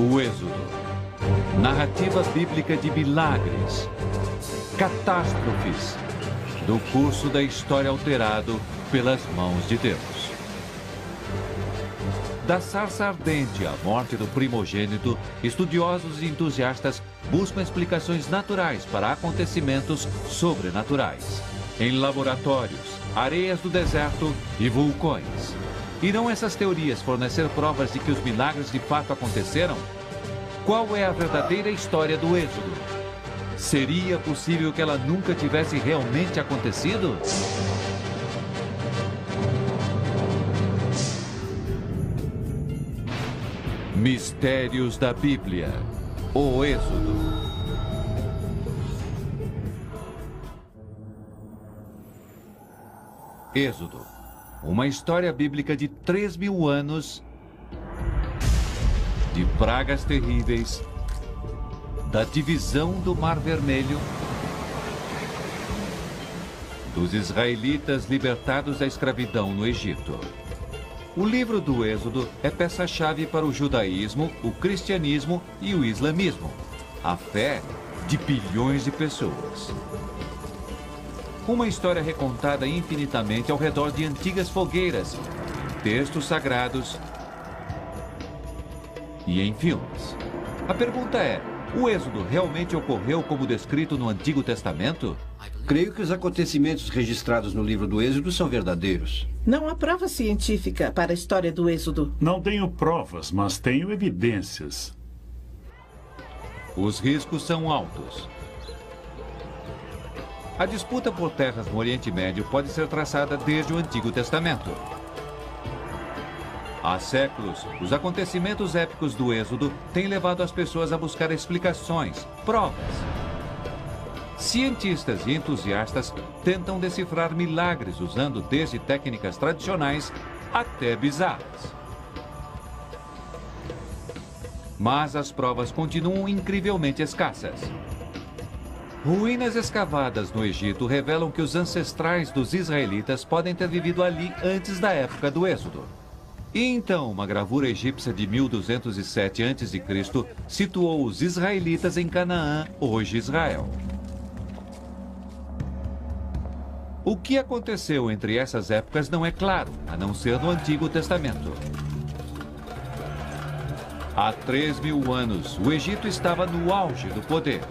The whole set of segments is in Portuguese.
O Êxodo. Narrativa bíblica de milagres, catástrofes, do curso da história alterado pelas mãos de Deus. Da sarça ardente à morte do primogênito, estudiosos e entusiastas buscam explicações naturais para acontecimentos sobrenaturais. Em laboratórios, areias do deserto e vulcões. Irão essas teorias fornecer provas de que os milagres de fato aconteceram? Qual é a verdadeira história do Êxodo? Seria possível que ela nunca tivesse realmente acontecido? Mistérios da Bíblia. O Êxodo. Êxodo. Uma história bíblica de 3.000 anos de pragas terríveis, da divisão do Mar Vermelho, dos israelitas libertados da escravidão no Egito. O livro do Êxodo é peça-chave para o judaísmo, o cristianismo e o islamismo, a fé de bilhões de pessoas. Uma história recontada infinitamente ao redor de antigas fogueiras, em textos sagrados e em filmes. A pergunta é: o Êxodo realmente ocorreu como descrito no Antigo Testamento? Creio que os acontecimentos registrados no livro do Êxodo são verdadeiros. Não há prova científica para a história do Êxodo. Não tenho provas, mas tenho evidências. Os riscos são altos. A disputa por terras no Oriente Médio pode ser traçada desde o Antigo Testamento. Há séculos, os acontecimentos épicos do Êxodo têm levado as pessoas a buscar explicações, provas. Cientistas e entusiastas tentam decifrar milagres usando desde técnicas tradicionais até bizarras. Mas as provas continuam incrivelmente escassas. Ruínas escavadas no Egito revelam que os ancestrais dos israelitas podem ter vivido ali antes da época do Êxodo. E então, uma gravura egípcia de 1207 a.C. situou os israelitas em Canaã, hoje Israel. O que aconteceu entre essas épocas não é claro, a não ser no Antigo Testamento. Há 3.000 anos, o Egito estava no auge do poder.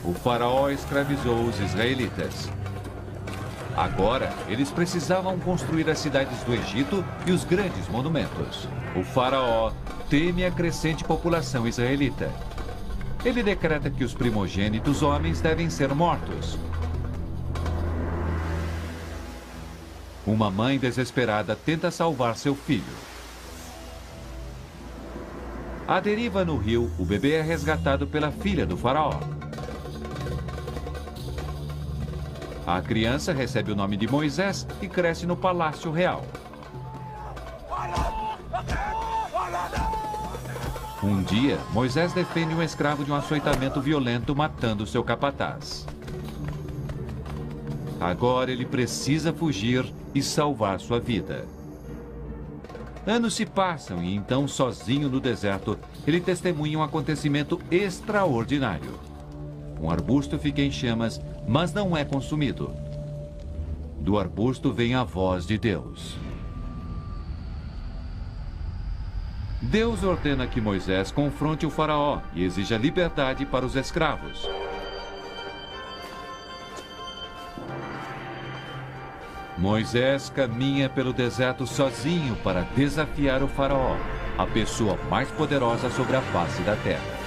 O faraó escravizou os israelitas. Agora, eles precisavam construir as cidades do Egito e os grandes monumentos. O faraó teme a crescente população israelita. Ele decreta que os primogênitos homens devem ser mortos. Uma mãe desesperada tenta salvar seu filho. À deriva no rio, o bebê é resgatado pela filha do faraó. A criança recebe o nome de Moisés e cresce no Palácio Real. Um dia, Moisés defende um escravo de um açoitamento violento, matando seu capataz. Agora ele precisa fugir e salvar sua vida. Anos se passam e então, sozinho no deserto, ele testemunha um acontecimento extraordinário. Um arbusto fica em chamas, mas não é consumido. Do arbusto vem a voz de Deus. Deus ordena que Moisés confronte o faraó e exija liberdade para os escravos. Moisés caminha pelo deserto sozinho para desafiar o faraó, a pessoa mais poderosa sobre a face da terra.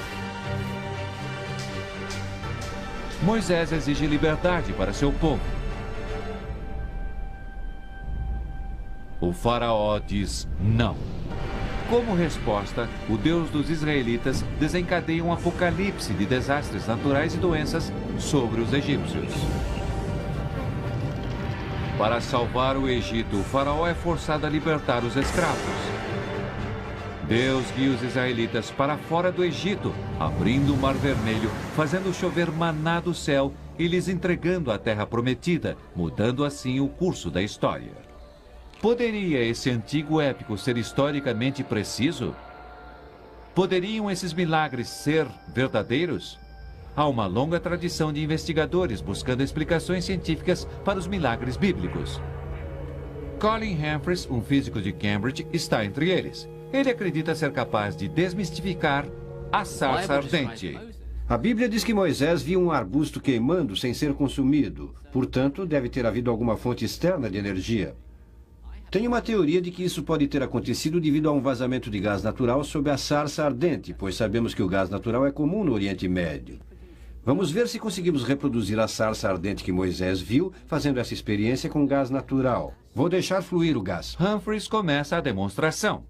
Moisés exige liberdade para seu povo. O faraó diz não. Como resposta, o Deus dos israelitas desencadeia um apocalipse de desastres naturais e doenças sobre os egípcios. Para salvar o Egito, o faraó é forçado a libertar os escravos. Deus guia os israelitas para fora do Egito, abrindo o Mar Vermelho, fazendo chover maná do céu e lhes entregando a terra prometida, mudando assim o curso da história. Poderia esse antigo épico ser historicamente preciso? Poderiam esses milagres ser verdadeiros? Há uma longa tradição de investigadores buscando explicações científicas para os milagres bíblicos. Colin Humphreys, um físico de Cambridge, está entre eles. Ele acredita ser capaz de desmistificar a sarça ardente. A Bíblia diz que Moisés viu um arbusto queimando sem ser consumido. Portanto, deve ter havido alguma fonte externa de energia. Tenho uma teoria de que isso pode ter acontecido devido a um vazamento de gás natural sob a sarça ardente, pois sabemos que o gás natural é comum no Oriente Médio. Vamos ver se conseguimos reproduzir a sarça ardente que Moisés viu, fazendo essa experiência com gás natural. Vou deixar fluir o gás. Humphreys começa a demonstração.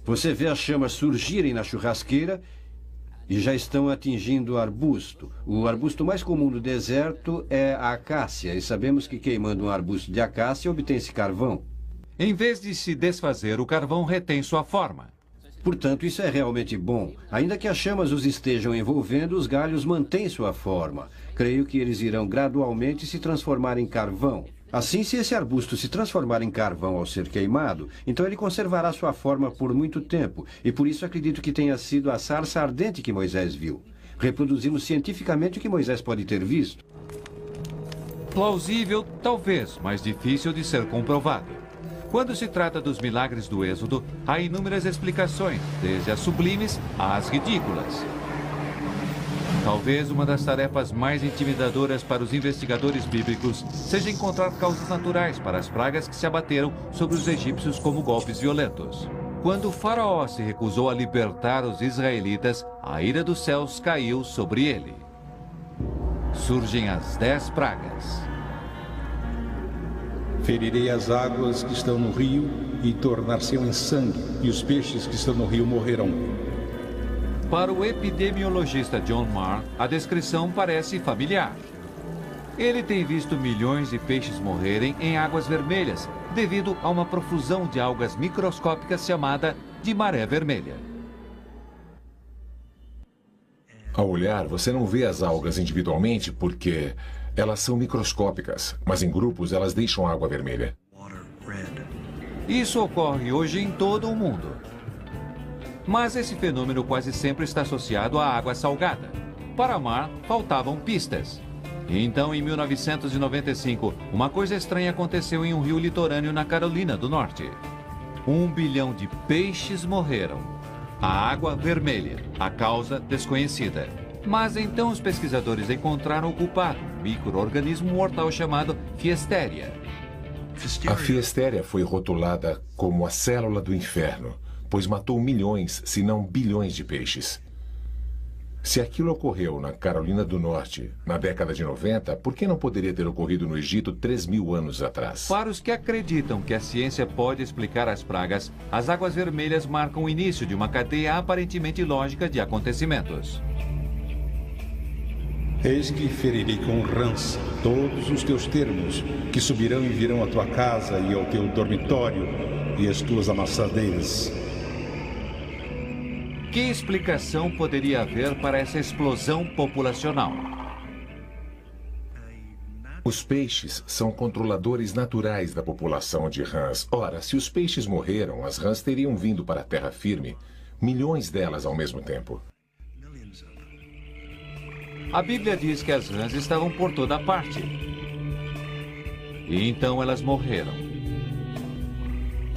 Você vê as chamas surgirem na churrasqueira e já estão atingindo o arbusto. O arbusto mais comum do deserto é a acácia, e sabemos que queimando um arbusto de acácia obtém-se carvão. Em vez de se desfazer, o carvão retém sua forma. Portanto, isso é realmente bom. Ainda que as chamas os estejam envolvendo, os galhos mantêm sua forma. Creio que eles irão gradualmente se transformar em carvão. Assim, se esse arbusto se transformar em carvão ao ser queimado, então ele conservará sua forma por muito tempo, e por isso acredito que tenha sido a sarça ardente que Moisés viu. Reproduzimos cientificamente o que Moisés pode ter visto. Plausível, talvez, mas difícil de ser comprovado. Quando se trata dos milagres do Êxodo, há inúmeras explicações, desde as sublimes às ridículas. Talvez uma das tarefas mais intimidadoras para os investigadores bíblicos seja encontrar causas naturais para as pragas que se abateram sobre os egípcios como golpes violentos. Quando o faraó se recusou a libertar os israelitas, a ira dos céus caiu sobre ele. Surgem as 10 pragas. Ferirei as águas que estão no rio e tornar-se-ão em sangue, e os peixes que estão no rio morrerão. Para o epidemiologista John Marr, a descrição parece familiar. Ele tem visto milhões de peixes morrerem em águas vermelhas, devido a uma profusão de algas microscópicas chamada de maré vermelha. Ao olhar, você não vê as algas individualmente porque elas são microscópicas, mas em grupos elas deixam a água vermelha. Isso ocorre hoje em todo o mundo. Mas esse fenômeno quase sempre está associado à água salgada. Para Marr, faltavam pistas. E então, em 1995, uma coisa estranha aconteceu em um rio litorâneo na Carolina do Norte. 1 bilhão de peixes morreram. A água vermelha, a causa desconhecida. Mas então os pesquisadores encontraram o culpado, um micro-organismo mortal chamado Fiestéria. A Fiestéria foi rotulada como a célula do inferno, pois matou milhões, se não bilhões de peixes. Se aquilo ocorreu na Carolina do Norte na década de 90, por que não poderia ter ocorrido no Egito 3.000 anos atrás? Para os que acreditam que a ciência pode explicar as pragas, as águas vermelhas marcam o início de uma cadeia aparentemente lógica de acontecimentos. Eis que ferirei com rãs todos os teus termos, que subirão e virão à tua casa e ao teu dormitório e às tuas amassadeiras. Que explicação poderia haver para essa explosão populacional? Os peixes são controladores naturais da população de rãs. Ora, se os peixes morreram, as rãs teriam vindo para a terra firme, milhões delas ao mesmo tempo. A Bíblia diz que as rãs estavam por toda parte. E então elas morreram.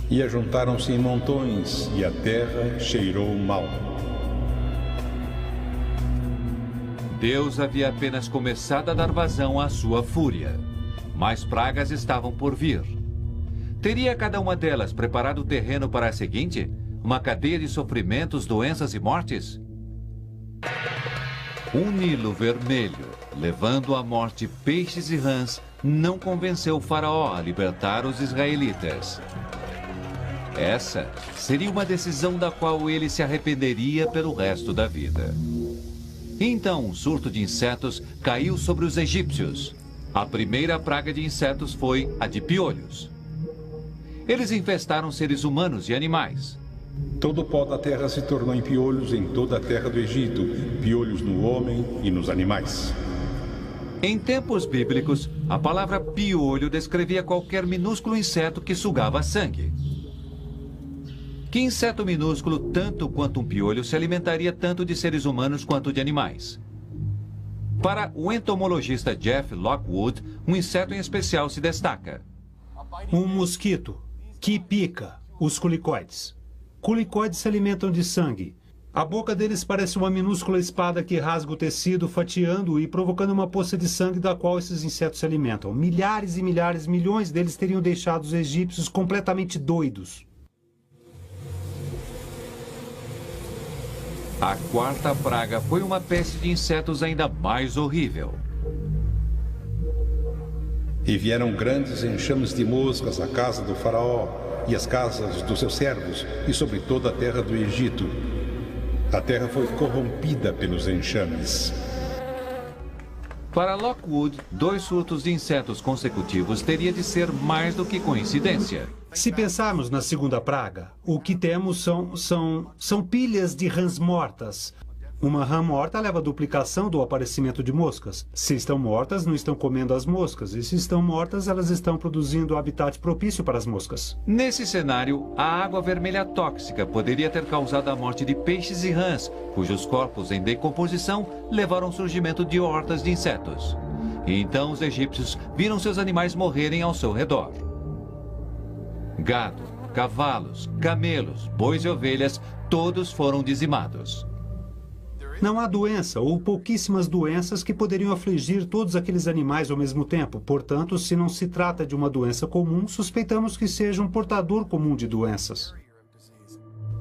E ajuntaram-se em montões, e a terra cheirou mal. Deus havia apenas começado a dar vazão à sua fúria. Mais pragas estavam por vir. Teria cada uma delas preparado o terreno para a seguinte? Uma cadeia de sofrimentos, doenças e mortes? Um Nilo vermelho, levando à morte peixes e rãs, não convenceu o faraó a libertar os israelitas. Essa seria uma decisão da qual ele se arrependeria pelo resto da vida. Então, um surto de insetos caiu sobre os egípcios. A primeira praga de insetos foi a de piolhos. Eles infestaram seres humanos e animais. Todo o pó da terra se tornou em piolhos em toda a terra do Egito, piolhos no homem e nos animais. Em tempos bíblicos, a palavra piolho descrevia qualquer minúsculo inseto que sugava sangue. Que inseto minúsculo, tanto quanto um piolho, se alimentaria tanto de seres humanos quanto de animais? Para o entomologista Jeff Lockwood, um inseto em especial se destaca. Um mosquito que pica os culicoides. Culicoides se alimentam de sangue. A boca deles parece uma minúscula espada que rasga o tecido, fatiando-o e provocando uma poça de sangue da qual esses insetos se alimentam. Milhares e milhares, milhões deles teriam deixado os egípcios completamente doidos. A quarta praga foi uma peste de insetos ainda mais horrível. E vieram grandes enxames de moscas à casa do faraó e às casas dos seus servos e sobre toda a terra do Egito. A terra foi corrompida pelos enxames. Para Lockwood, 2 surtos de insetos consecutivos teria de ser mais do que coincidência. Se pensarmos na segunda praga, o que temos são pilhas de rãs mortas. Uma rã morta leva a duplicação do aparecimento de moscas. Se estão mortas, não estão comendo as moscas. E se estão mortas, elas estão produzindo habitat propício para as moscas. Nesse cenário, a água vermelha tóxica poderia ter causado a morte de peixes e rãs, cujos corpos em decomposição levaram ao surgimento de hortas de insetos. E então os egípcios viram seus animais morrerem ao seu redor. Gado, cavalos, camelos, bois e ovelhas, todos foram dizimados. Não há doença ou pouquíssimas doenças que poderiam afligir todos aqueles animais ao mesmo tempo. Portanto, se não se trata de uma doença comum, suspeitamos que seja um portador comum de doenças.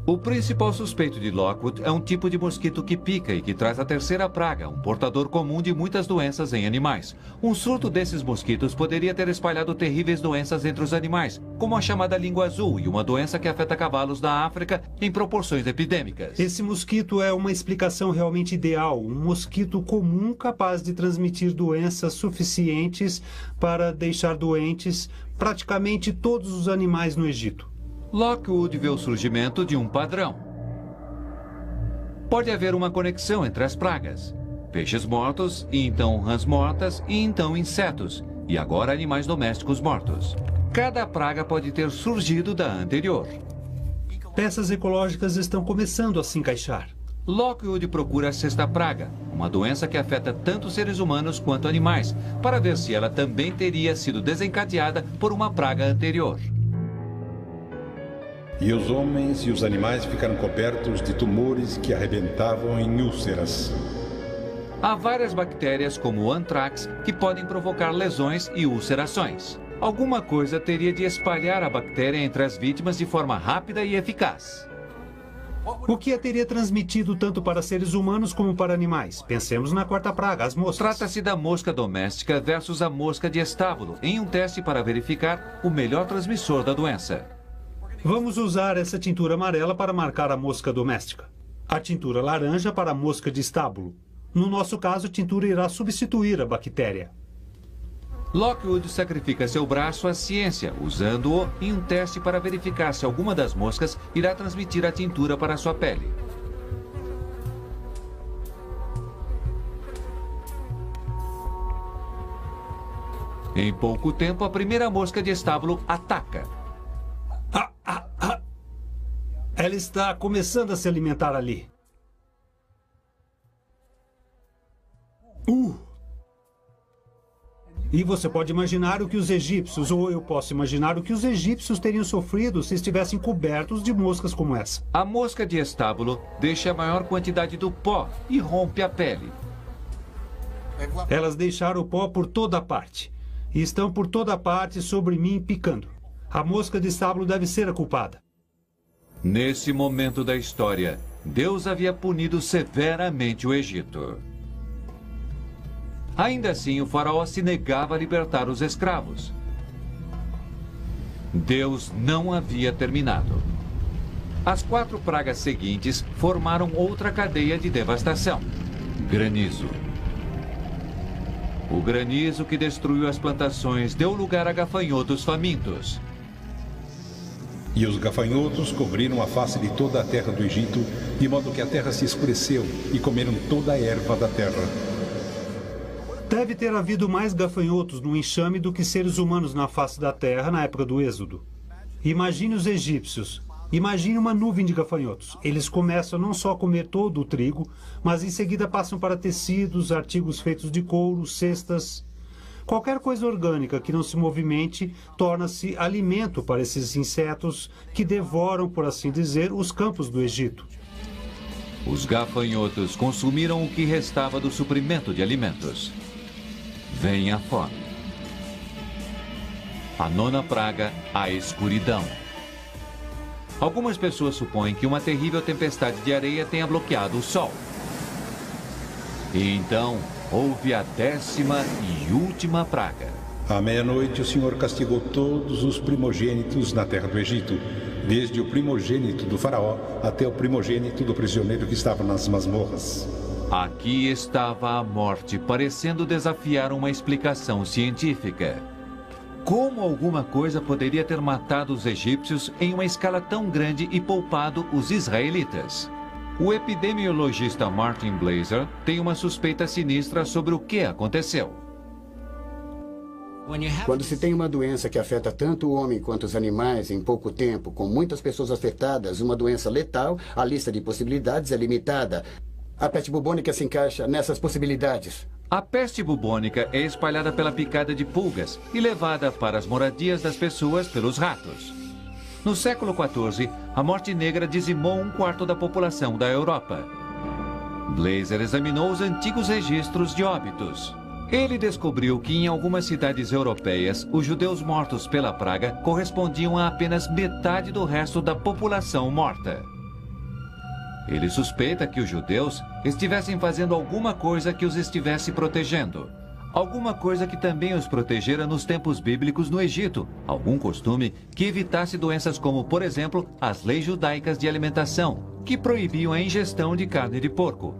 O principal suspeito de Lockwood é um tipo de mosquito que pica e que traz a terceira praga, um portador comum de muitas doenças em animais. Um surto desses mosquitos poderia ter espalhado terríveis doenças entre os animais, como a chamada língua azul e uma doença que afeta cavalos da África em proporções epidêmicas. Esse mosquito é uma explicação realmente ideal, um mosquito comum capaz de transmitir doenças suficientes para deixar doentes praticamente todos os animais no Egito. Lockwood vê o surgimento de um padrão. Pode haver uma conexão entre as pragas. Peixes mortos, e então rãs mortas, e então insetos, e agora animais domésticos mortos. Cada praga pode ter surgido da anterior. Peças ecológicas estão começando a se encaixar. Lockwood procura a sexta praga, uma doença que afeta tanto seres humanos quanto animais, para ver se ela também teria sido desencadeada por uma praga anterior. E os homens e os animais ficaram cobertos de tumores que arrebentavam em úlceras. Há várias bactérias, como o anthrax, que podem provocar lesões e ulcerações. Alguma coisa teria de espalhar a bactéria entre as vítimas de forma rápida e eficaz. O que a teria transmitido tanto para seres humanos como para animais? Pensemos na quarta praga, as moscas. Trata-se da mosca doméstica versus a mosca de estábulo, em um teste para verificar o melhor transmissor da doença. Vamos usar essa tintura amarela para marcar a mosca doméstica. A tintura laranja para a mosca de estábulo. No nosso caso, a tintura irá substituir a bactéria. Lockwood sacrifica seu braço à ciência, usando-o em um teste para verificar se alguma das moscas irá transmitir a tintura para sua pele. Em pouco tempo, a primeira mosca de estábulo ataca. Ela está começando a se alimentar ali. E você pode imaginar o que os egípcios, ou eu posso imaginar o que os egípcios teriam sofrido se estivessem cobertos de moscas como essa. A mosca de estábulo deixa a maior quantidade do pó e rompe a pele. Elas deixaram o pó por toda parte. E estão por toda parte sobre mim picando. A mosca de estábulo deve ser a culpada. Nesse momento da história, Deus havia punido severamente o Egito. Ainda assim, o faraó se negava a libertar os escravos. Deus não havia terminado. As 4 pragas seguintes formaram outra cadeia de devastação. Granizo. O granizo que destruiu as plantações deu lugar a gafanhotos famintos. E os gafanhotos cobriram a face de toda a terra do Egito, de modo que a terra se escureceu e comeram toda a erva da terra. Deve ter havido mais gafanhotos no enxame do que seres humanos na face da terra na época do Êxodo. Imagine os egípcios. Imagine uma nuvem de gafanhotos. Eles começam não só a comer todo o trigo, mas em seguida passam para tecidos, artigos feitos de couro, cestas. Qualquer coisa orgânica que não se movimente torna-se alimento para esses insetos que devoram, por assim dizer, os campos do Egito. Os gafanhotos consumiram o que restava do suprimento de alimentos. Vem a fome. A nona praga, a escuridão. Algumas pessoas supõem que uma terrível tempestade de areia tenha bloqueado o sol. E então, houve a 10ª e última praga. À meia-noite, o Senhor castigou todos os primogênitos na terra do Egito, desde o primogênito do faraó até o primogênito do prisioneiro que estava nas masmorras. Aqui estava a morte, parecendo desafiar uma explicação científica. Como alguma coisa poderia ter matado os egípcios em uma escala tão grande e poupado os israelitas? O epidemiologista Martin Blazer tem uma suspeita sinistra sobre o que aconteceu. Quando se tem uma doença que afeta tanto o homem quanto os animais em pouco tempo, com muitas pessoas afetadas, uma doença letal, a lista de possibilidades é limitada. A peste bubônica se encaixa nessas possibilidades. A peste bubônica é espalhada pela picada de pulgas e levada para as moradias das pessoas pelos ratos. No século XIV, a morte negra dizimou 1/4 da população da Europa. Blazer examinou os antigos registros de óbitos. Ele descobriu que em algumas cidades europeias, os judeus mortos pela praga correspondiam a apenas metade do resto da população morta. Ele suspeita que os judeus estivessem fazendo alguma coisa que os estivesse protegendo. Alguma coisa que também os protegera nos tempos bíblicos no Egito. Algum costume que evitasse doenças como, por exemplo, as leis judaicas de alimentação, que proibiam a ingestão de carne de porco.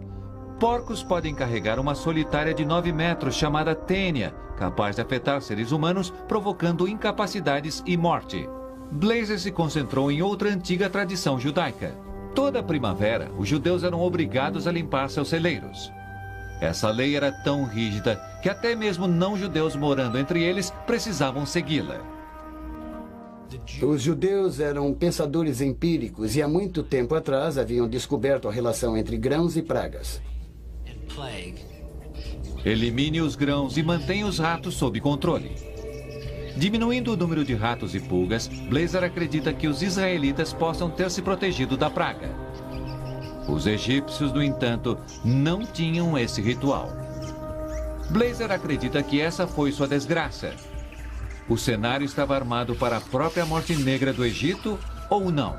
Porcos podem carregar uma solitária de 9 metros chamada tênia, capaz de afetar seres humanos, provocando incapacidades e morte. Blazer se concentrou em outra antiga tradição judaica. Toda primavera, os judeus eram obrigados a limpar seus celeiros. Essa lei era tão rígida que até mesmo não-judeus morando entre eles precisavam segui-la. Os judeus eram pensadores empíricos e há muito tempo atrás haviam descoberto a relação entre grãos e pragas. Elimine os grãos e mantenha os ratos sob controle. Diminuindo o número de ratos e pulgas, Blazer acredita que os israelitas possam ter se protegido da praga. Os egípcios, no entanto, não tinham esse ritual. Blazer acredita que essa foi sua desgraça. O cenário estava armado para a própria morte negra do Egito ou não?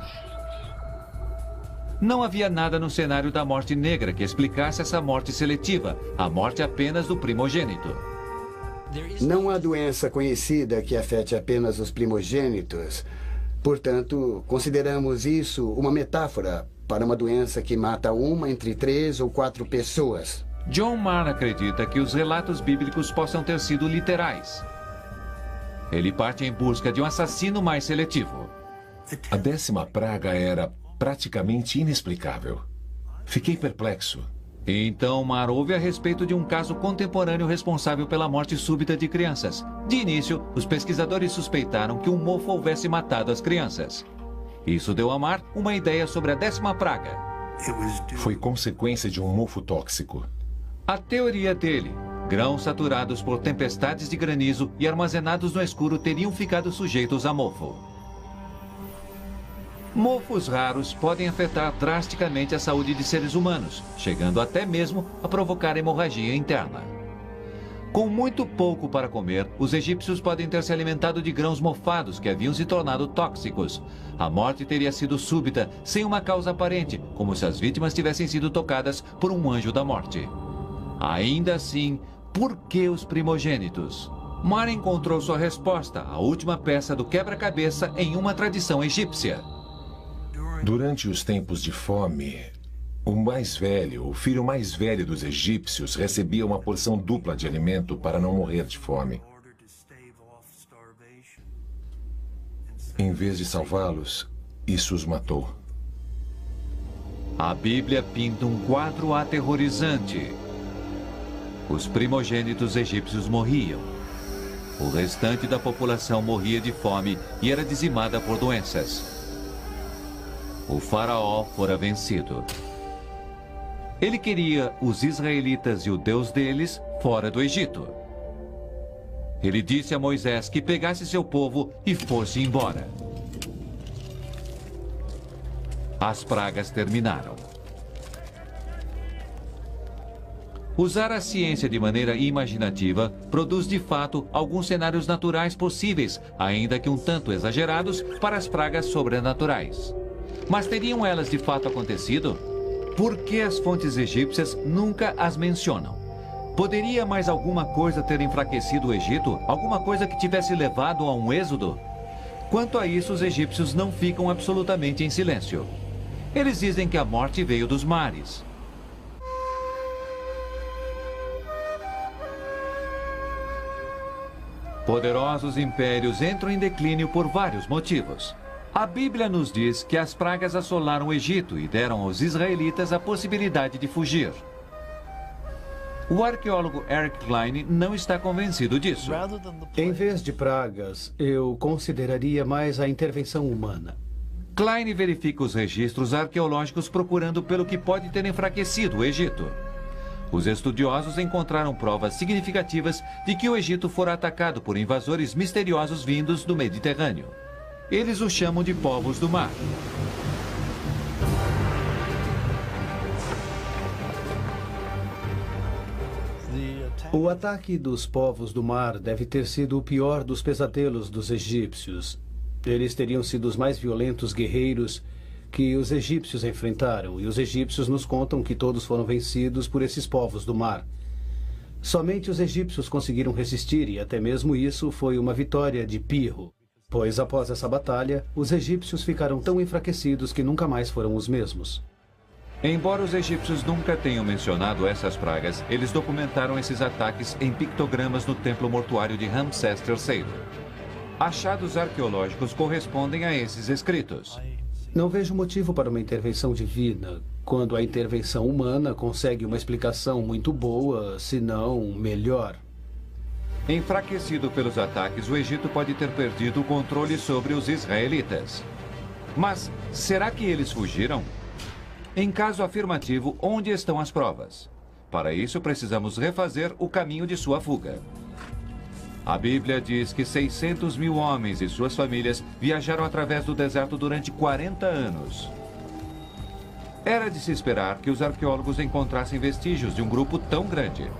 Não havia nada no cenário da morte negra que explicasse essa morte seletiva, a morte apenas do primogênito. Não há doença conhecida que afete apenas os primogênitos. Portanto, consideramos isso uma metáfora para uma doença que mata 1 entre 3 ou 4 pessoas. John Marr acredita que os relatos bíblicos possam ter sido literais. Ele parte em busca de um assassino mais seletivo. A 10ª praga era praticamente inexplicável. Fiquei perplexo. Então, Marr ouve a respeito de um caso contemporâneo responsável pela morte súbita de crianças. De início, os pesquisadores suspeitaram que um mofo houvesse matado as crianças. Isso deu a Marr uma ideia sobre a 10ª praga. Foi consequência de um mofo tóxico. A teoria dele: grãos saturados por tempestades de granizo e armazenados no escuro teriam ficado sujeitos a mofo. Mofos raros podem afetar drasticamente a saúde de seres humanos, chegando até mesmo a provocar hemorragia interna. Com muito pouco para comer, os egípcios podem ter se alimentado de grãos mofados que haviam se tornado tóxicos. A morte teria sido súbita, sem uma causa aparente, como se as vítimas tivessem sido tocadas por um anjo da morte. Ainda assim, por que os primogênitos? Marr encontrou sua resposta, a última peça do quebra-cabeça em uma tradição egípcia. Durante os tempos de fome, o filho mais velho dos egípcios, recebia uma porção dupla de alimento para não morrer de fome. Em vez de salvá-los, isso os matou. A Bíblia pinta um quadro aterrorizante. Os primogênitos egípcios morriam. O restante da população morria de fome e era dizimada por doenças. O faraó fora vencido. Ele queria os israelitas e o Deus deles fora do Egito. Ele disse a Moisés que pegasse seu povo e fosse embora. As pragas terminaram. Usar a ciência de maneira imaginativa produz de fato alguns cenários naturais possíveis, ainda que um tanto exagerados, para as pragas sobrenaturais. Mas teriam elas de fato acontecido? Por que as fontes egípcias nunca as mencionam? Poderia mais alguma coisa ter enfraquecido o Egito? Alguma coisa que tivesse levado a um êxodo? Quanto a isso, os egípcios não ficam absolutamente em silêncio. Eles dizem que a morte veio dos mares. Poderosos impérios entram em declínio por vários motivos. A Bíblia nos diz que as pragas assolaram o Egito e deram aos israelitas a possibilidade de fugir. O arqueólogo Eric Klein não está convencido disso. Em vez de pragas, eu consideraria mais a intervenção humana. Klein verifica os registros arqueológicos procurando pelo que pode ter enfraquecido o Egito. Os estudiosos encontraram provas significativas de que o Egito fora atacado por invasores misteriosos vindos do Mediterrâneo. Eles o chamam de povos do mar. O ataque dos povos do mar deve ter sido o pior dos pesadelos dos egípcios. Eles teriam sido os mais violentos guerreiros que os egípcios enfrentaram, e os egípcios nos contam que todos foram vencidos por esses povos do mar. Somente os egípcios conseguiram resistir, e até mesmo isso foi uma vitória de Pirro, pois após essa batalha, os egípcios ficaram tão enfraquecidos que nunca mais foram os mesmos. Embora os egípcios nunca tenham mencionado essas pragas, eles documentaram esses ataques em pictogramas no templo mortuário de Ramsés III. Achados arqueológicos correspondem a esses escritos. Não vejo motivo para uma intervenção divina, quando a intervenção humana consegue uma explicação muito boa, se não melhor. Enfraquecido pelos ataques, o Egito pode ter perdido o controle sobre os israelitas. Mas será que eles fugiram? Em caso afirmativo, onde estão as provas? Para isso, precisamos refazer o caminho de sua fuga. A Bíblia diz que 600 mil homens e suas famílias viajaram através do deserto durante 40 anos. Era de se esperar que os arqueólogos encontrassem vestígios de um grupo tão grande.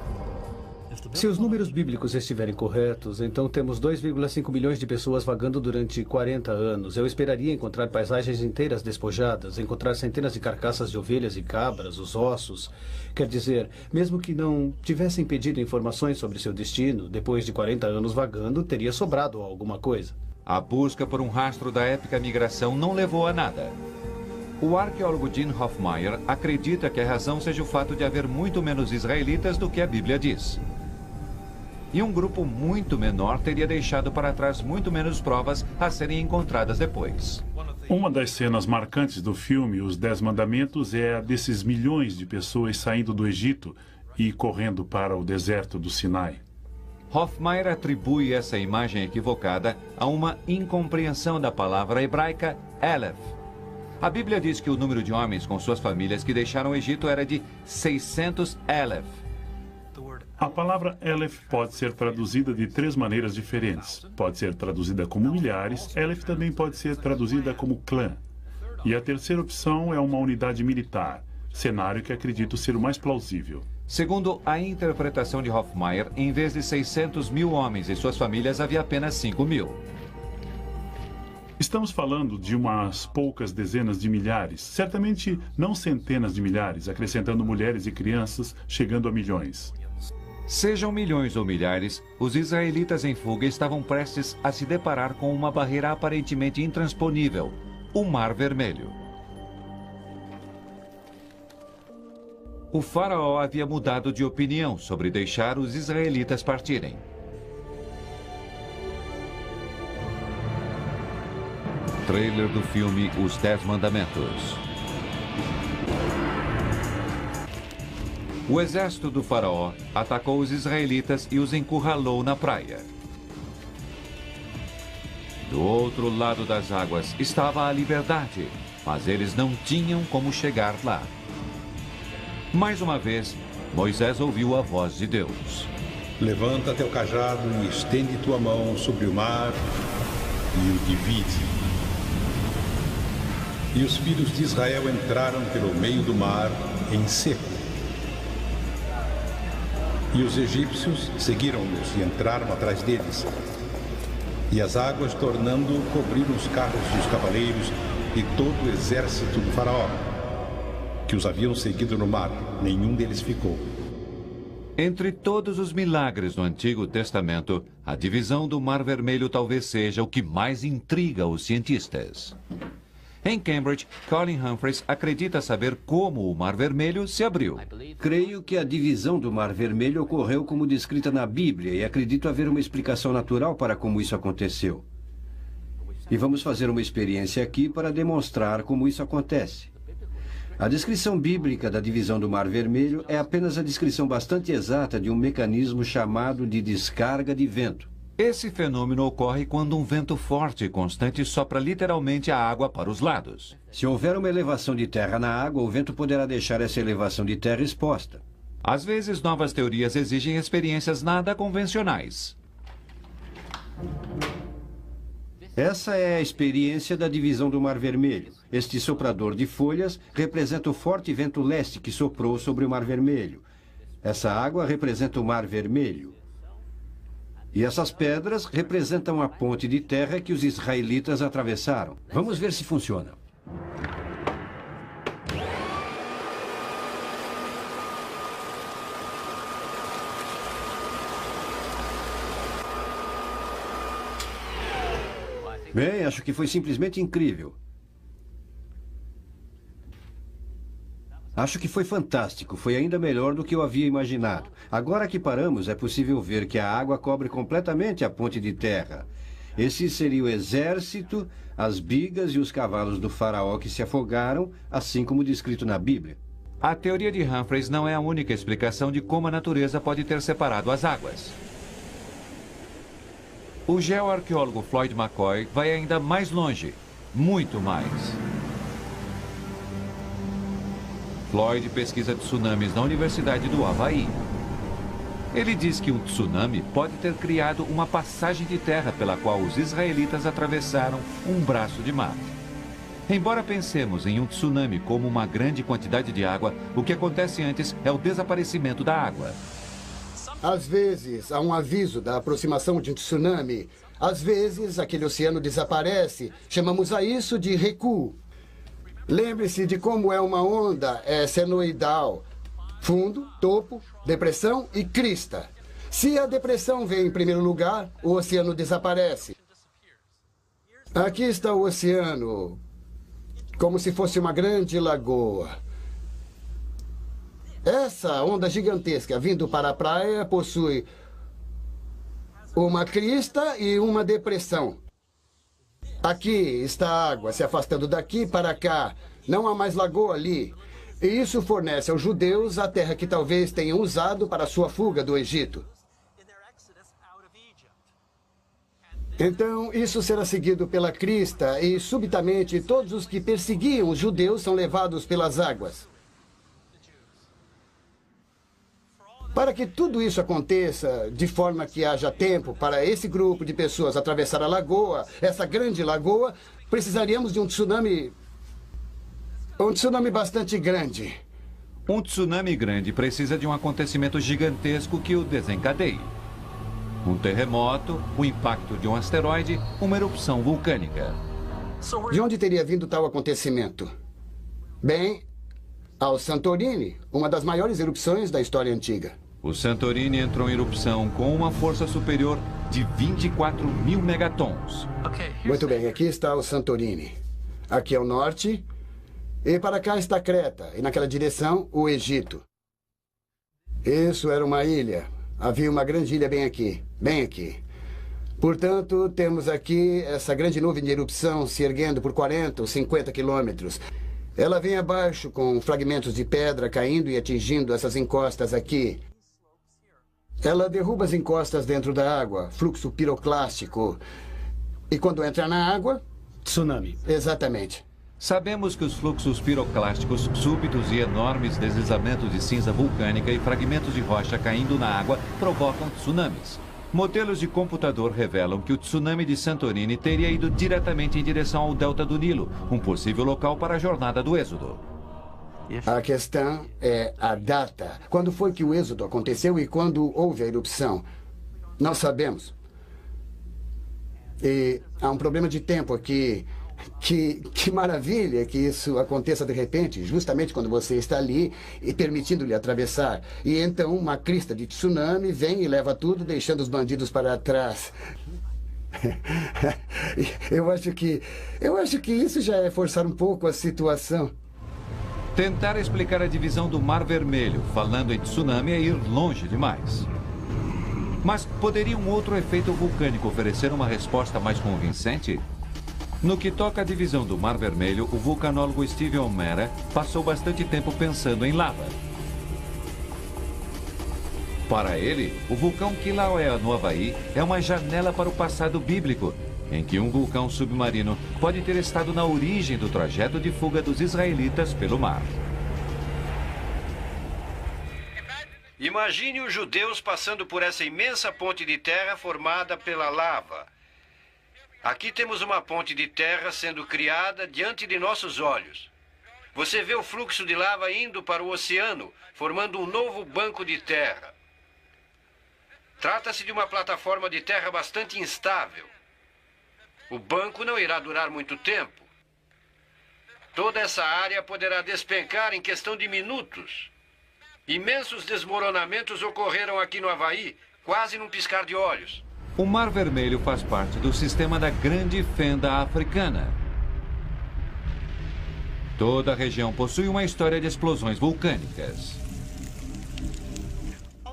Se os números bíblicos estiverem corretos, então temos 2,5 milhões de pessoas vagando durante 40 anos. Eu esperaria encontrar paisagens inteiras despojadas, encontrar centenas de carcaças de ovelhas e cabras, os ossos. Quer dizer, mesmo que não tivessem pedido informações sobre seu destino, depois de 40 anos vagando, teria sobrado alguma coisa. A busca por um rastro da épica migração não levou a nada. O arqueólogo Gene Hoffmeyer acredita que a razão seja o fato de haver muito menos israelitas do que a Bíblia diz. E um grupo muito menor teria deixado para trás muito menos provas a serem encontradas depois. Uma das cenas marcantes do filme Os 10 Mandamentos é a desses milhões de pessoas saindo do Egito e correndo para o deserto do Sinai. Hoffmeyer atribui essa imagem equivocada a uma incompreensão da palavra hebraica Aleph. A Bíblia diz que o número de homens com suas famílias que deixaram o Egito era de 600 Aleph. A palavra Aleph pode ser traduzida de 3 maneiras diferentes. Pode ser traduzida como milhares, Aleph também pode ser traduzida como clã. E a terceira opção é uma unidade militar, cenário que acredito ser o mais plausível. Segundo a interpretação de Hoffmeyer, em vez de 600 mil homens e suas famílias, havia apenas 5 mil. Estamos falando de umas poucas dezenas de milhares, certamente não centenas de milhares, acrescentando mulheres e crianças, chegando a milhões. Sejam milhões ou milhares, os israelitas em fuga estavam prestes a se deparar com uma barreira aparentemente intransponível, o Mar Vermelho. O faraó havia mudado de opinião sobre deixar os israelitas partirem. Trailer do filme Os 10 Mandamentos. O exército do faraó atacou os israelitas e os encurralou na praia. Do outro lado das águas estava a liberdade, mas eles não tinham como chegar lá. Mais uma vez, Moisés ouviu a voz de Deus. Levanta teu cajado e estende tua mão sobre o mar e o divide. E os filhos de Israel entraram pelo meio do mar em seco. E os egípcios seguiram-nos e entraram atrás deles. E as águas, tornando, cobriram os carros e os cavaleiros e todo o exército do faraó, que os haviam seguido no mar. Nenhum deles ficou. Entre todos os milagres do Antigo Testamento, a divisão do Mar Vermelho talvez seja o que mais intriga os cientistas. Em Cambridge, Colin Humphreys acredita saber como o Mar Vermelho se abriu. Creio que a divisão do Mar Vermelho ocorreu como descrita na Bíblia e acredito haver uma explicação natural para como isso aconteceu. E vamos fazer uma experiência aqui para demonstrar como isso acontece. A descrição bíblica da divisão do Mar Vermelho é apenas a descrição bastante exata de um mecanismo chamado de descarga de vento. Esse fenômeno ocorre quando um vento forte e constante sopra literalmente a água para os lados. Se houver uma elevação de terra na água, o vento poderá deixar essa elevação de terra exposta. Às vezes, novas teorias exigem experiências nada convencionais. Essa é a experiência da divisão do Mar Vermelho. Este soprador de folhas representa o forte vento leste que soprou sobre o Mar Vermelho. Essa água representa o Mar Vermelho. E essas pedras representam a ponte de terra que os israelitas atravessaram. Vamos ver se funciona. Bem, acho que foi simplesmente incrível. Acho que foi fantástico. Foi ainda melhor do que eu havia imaginado. Agora que paramos, é possível ver que a água cobre completamente a ponte de terra. Esse seria o exército, as bigas e os cavalos do faraó que se afogaram, assim como descrito na Bíblia. A teoria de Humphreys não é a única explicação de como a natureza pode ter separado as águas. O geoarqueólogo Floyd McCoy vai ainda mais longe, muito mais. Floyd pesquisa tsunamis na Universidade do Havaí. Ele diz que um tsunami pode ter criado uma passagem de terra pela qual os israelitas atravessaram um braço de mar. Embora pensemos em um tsunami como uma grande quantidade de água, o que acontece antes é o desaparecimento da água. Às vezes, há um aviso da aproximação de um tsunami. Às vezes, aquele oceano desaparece. Chamamos a isso de recuo. Lembre-se de como é uma onda senoidal. Fundo, topo, depressão e crista. Se a depressão vem em primeiro lugar, o oceano desaparece. Aqui está o oceano, como se fosse uma grande lagoa. Essa onda gigantesca vindo para a praia possui uma crista e uma depressão. Aqui está a água se afastando daqui para cá. Não há mais lagoa ali. E isso fornece aos judeus a terra que talvez tenham usado para sua fuga do Egito. Então, isso será seguido pela crista e, subitamente, todos os que perseguiam os judeus são levados pelas águas. Para que tudo isso aconteça de forma que haja tempo para esse grupo de pessoas atravessar a lagoa, essa grande lagoa, precisaríamos de um tsunami bastante grande. Um tsunami grande precisa de um acontecimento gigantesco que o desencadeie. Um terremoto, o impacto de um asteroide, uma erupção vulcânica. De onde teria vindo tal acontecimento? Bem, ao Santorini, uma das maiores erupções da história antiga. O Santorini entrou em erupção com uma força superior de 24.000 megatons. Muito bem, aqui está o Santorini. Aqui é o norte. E para cá está Creta. E naquela direção, o Egito. Isso era uma ilha. Havia uma grande ilha bem aqui. Bem aqui. Portanto, temos aqui essa grande nuvem de erupção se erguendo por 40 ou 50 quilômetros. Ela vem abaixo com fragmentos de pedra caindo e atingindo essas encostas aqui. Ela derruba as encostas dentro da água, fluxo piroclástico. E quando entra na água... Tsunami. Exatamente. Sabemos que os fluxos piroclásticos súbitos e enormes deslizamentos de cinza vulcânica e fragmentos de rocha caindo na água provocam tsunamis. Modelos de computador revelam que o tsunami de Santorini teria ido diretamente em direção ao delta do Nilo, um possível local para a jornada do Êxodo. A questão é a data. Quando foi que o Êxodo aconteceu e quando houve a erupção? Nós sabemos. E há um problema de tempo aqui. Que maravilha que isso aconteça de repente, justamente quando você está ali e permitindo-lhe atravessar. E então uma crista de tsunami vem e leva tudo, deixando os bandidos para trás. Eu acho que isso já é forçar um pouco a situação. Tentar explicar a divisão do Mar Vermelho falando em tsunami é ir longe demais. Mas poderia um outro efeito vulcânico oferecer uma resposta mais convincente? No que toca à divisão do Mar Vermelho, o vulcanólogo Steven O'Mara passou bastante tempo pensando em lava. Para ele, o vulcão Kilauea, no Havaí, é uma janela para o passado bíblico, em que um vulcão submarino pode ter estado na origem do trajeto de fuga dos israelitas pelo mar. Imagine os judeus passando por essa imensa ponte de terra formada pela lava. Aqui temos uma ponte de terra sendo criada diante de nossos olhos. Você vê o fluxo de lava indo para o oceano, formando um novo banco de terra. Trata-se de uma plataforma de terra bastante instável. O banco não irá durar muito tempo. Toda essa área poderá despencar em questão de minutos. Imensos desmoronamentos ocorreram aqui no Havaí, quase num piscar de olhos. O Mar Vermelho faz parte do sistema da Grande Fenda Africana. Toda a região possui uma história de explosões vulcânicas.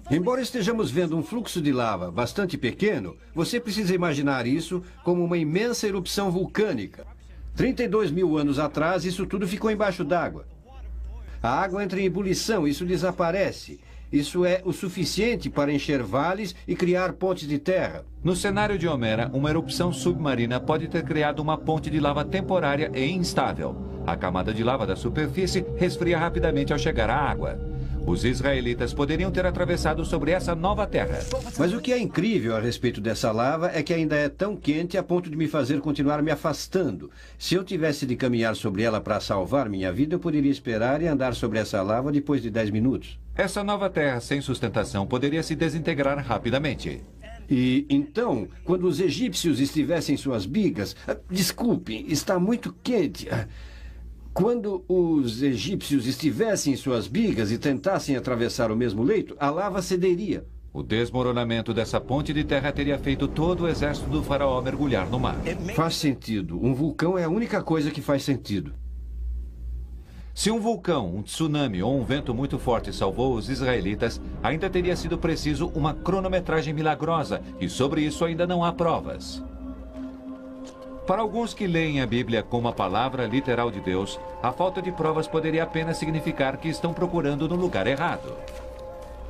Embora estejamos vendo um fluxo de lava bastante pequeno, você precisa imaginar isso como uma imensa erupção vulcânica. 32 mil anos atrás, isso tudo ficou embaixo d'água. A água entra em ebulição, isso desaparece. Isso é o suficiente para encher vales e criar pontes de terra. No cenário de O'Mara, uma erupção submarina pode ter criado uma ponte de lava temporária e instável. A camada de lava da superfície resfria rapidamente ao chegar à água. Os israelitas poderiam ter atravessado sobre essa nova terra. Mas o que é incrível a respeito dessa lava é que ainda é tão quente a ponto de me fazer continuar me afastando. Se eu tivesse de caminhar sobre ela para salvar minha vida, eu poderia esperar e andar sobre essa lava depois de 10 minutos. Essa nova terra sem sustentação poderia se desintegrar rapidamente. E então, quando os egípcios estivessem em suas bigas... Desculpem, está muito quente. Quando os egípcios estivessem em suas bigas e tentassem atravessar o mesmo leito, a lava cederia. O desmoronamento dessa ponte de terra teria feito todo o exército do faraó mergulhar no mar. Faz sentido. Um vulcão é a única coisa que faz sentido. Se um vulcão, um tsunami ou um vento muito forte salvou os israelitas, ainda teria sido preciso uma cronometragem milagrosa, e sobre isso ainda não há provas. Para alguns que leem a Bíblia como a palavra literal de Deus, a falta de provas poderia apenas significar que estão procurando no lugar errado.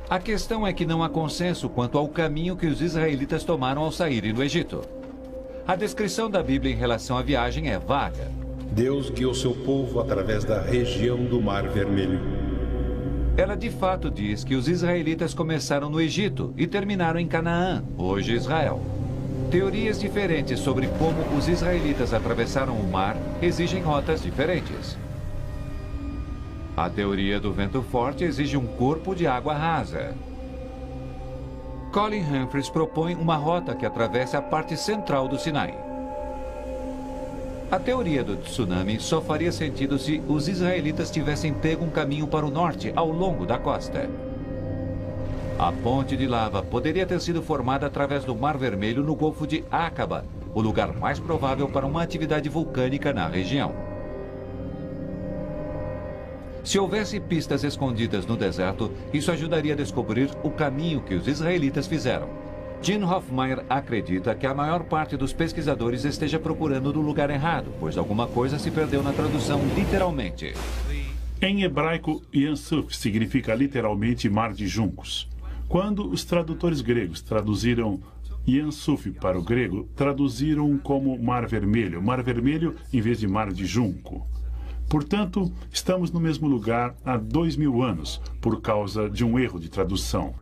A questão é que não há consenso quanto ao caminho que os israelitas tomaram ao saírem do Egito. A descrição da Bíblia em relação à viagem é vaga. Deus guiou seu povo através da região do Mar Vermelho. Ela de fato diz que os israelitas começaram no Egito e terminaram em Canaã, hoje Israel. Teorias diferentes sobre como os israelitas atravessaram o mar exigem rotas diferentes. A teoria do vento forte exige um corpo de água rasa. Colin Humphreys propõe uma rota que atravesse a parte central do Sinai. A teoria do tsunami só faria sentido se os israelitas tivessem pego um caminho para o norte ao longo da costa. A ponte de lava poderia ter sido formada através do Mar Vermelho no Golfo de Aqaba, o lugar mais provável para uma atividade vulcânica na região. Se houvesse pistas escondidas no deserto, isso ajudaria a descobrir o caminho que os israelitas fizeram. Gene Hoffmeyer acredita que a maior parte dos pesquisadores esteja procurando no lugar errado, pois alguma coisa se perdeu na tradução literalmente. Em hebraico, Yansuf significa literalmente mar de juncos. Quando os tradutores gregos traduziram Yansuf para o grego, traduziram como Mar Vermelho em vez de Mar de Junco. Portanto, estamos no mesmo lugar há 2000 anos, por causa de um erro de tradução.